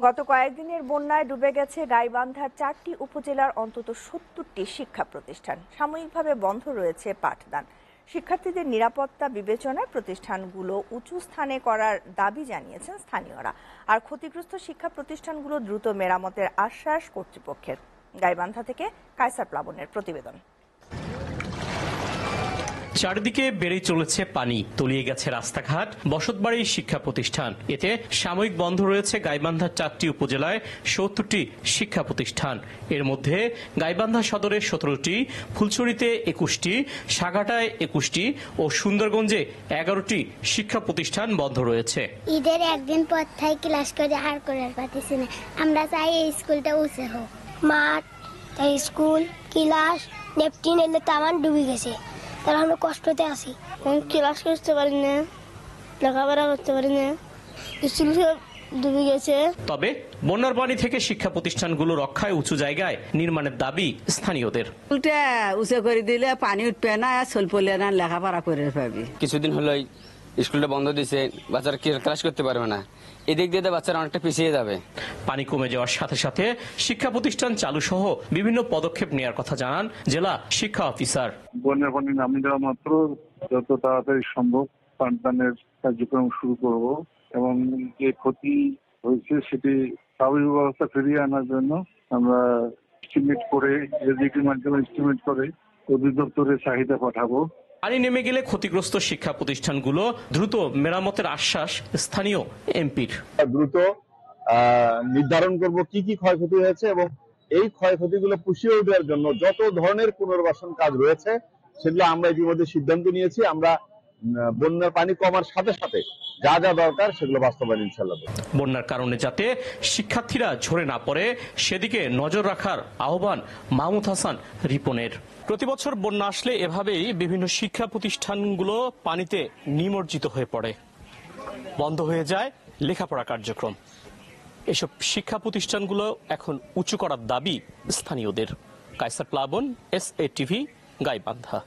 গত কয়েকদিনের বন্যায় ডুবে গেছে গাইবান্ধার 4টি উপজেলার অন্তত 70টি শিক্ষা প্রতিষ্ঠান। সাময়িকভাবে বন্ধ রয়েছে পাঠদান। শিক্ষার্থীদের নিরাপত্তা বিবেচনায় প্রতিষ্ঠানগুলো উঁচু স্থানে করার দাবি জানিয়েছেন স্থানীয়রা। আর ক্ষতিগ্রস্ত শিক্ষা প্রতিষ্ঠানগুলো দ্রুত মেরামতের আশ্বাস কর্তৃপক্ষের। গাইবান্ধা থেকে কায়সার প্লাবনের প্রতিবেদন। চারদিকে বেড়ে চলেছে পানি, তলিয়ে গেছে রাস্তাঘাট, বসতবাড়ি, শিক্ষা প্রতিষ্ঠান। এতে সাময়িক বন্ধ রয়েছে গাইবান্ধার 4টি উপজেলায় 70টি শিক্ষা প্রতিষ্ঠান। এর মধ্যে গাইবান্ধা সদরে 17টি, ফুলছড়িতে 21টি, সাগাটায় 21টি ও সুন্দরগঞ্জে 11টি শিক্ষা প্রতিষ্ঠান বন্ধ রয়েছে। ঈদের একদিন পর থেকে ক্লাস করে আর করার পারতেছি না। আমরা চাই এই স্কুলটা উঁচু হোক। মাঠ, স্কুল, ক্লাস, নেপটিন এলে তামান ডুবে গেছে। তারা আমরা কষ্টতে আছি, ক্লাস করতে পারি না, লেখাপড়া করতে পারি না, স্কুল ডুবে গেছে। তবে বন্যার পানি থেকে শিক্ষা প্রতিষ্ঠানগুলো রক্ষায় উঁচু জায়গায় নির্মাণের দাবি স্থানীয়দের। স্কুলটা উঁচু করে দিলে পানি উঠবে না, স্বল্পলে না লেখাপড়া করে পাবি। কিছুদিন হলো স্কুলটা বন্ধ দিয়েছে, বাচ্চারা ক্লাস করতে পারবে না। এদিক দিয়ে বাচ্চারা অনেকটা পিছিয়ে যাবে। পানি কমে যাওয়ার সাথে সাথে শিক্ষা প্রতিষ্ঠান চালু সহ বিভিন্ন পদক্ষেপ নেওয়ার কথা জানান জেলা শিক্ষা অফিসার। বন্যার পানি নামিয়ে দেওয়া মাত্র যত তাড়াতাড়ি সম্ভব পাঠদানের কার্যক্রম শুরু করব এবং যে ক্ষতি হয়েছে সেটি স্বাভাবিক অবস্থা ফিরিয়ে আনার জন্য আমরা এস্টিমেট করে এসডিটির মাধ্যমে এস্টিমেট করে অধিদপ্তরের চাহিদা পাঠাবো। পানি নেমে গেলে ক্ষতিগ্রস্ত শিক্ষা প্রতিষ্ঠানগুলো দ্রুত মেরামতের আশ্বাস স্থানীয় এমপির। দ্রুত নির্ধারণ করব কি কি ক্ষয়ক্ষতি হয়েছে এবং এই ক্ষয়ক্ষতিগুলো পুষিয়ে দেওয়ার জন্য যত ধরনের পুনর্বাসন কাজ রয়েছে সেগুলো আমরা ইতিমধ্যে সিদ্ধান্ত নিয়েছি। আমরা বন্যার পানি কমার সাথে সাথে যা যা দরকার সেগুলো বাস্তবায়ন ইনশাআল্লাহ। বন্যার কারণে যাতে শিক্ষার্থীরা ঝরে না পড়ে সেদিকে নজর রাখার আহ্বান মাহমুদ হাসান রিপনের। প্রতিবছর বন্যা আসলে এভাবেই বিভিন্ন শিক্ষা প্রতিষ্ঠানগুলো পানিতে নিমজ্জিত হয়ে পড়ে, বন্ধ হয়ে যায় লেখাপড়া কার্যক্রম। এসব শিক্ষা প্রতিষ্ঠানগুলো এখন উঁচু করার দাবি স্থানীয়দের। কায়সার প্লাবন, SA TV, গাইবান্ধা।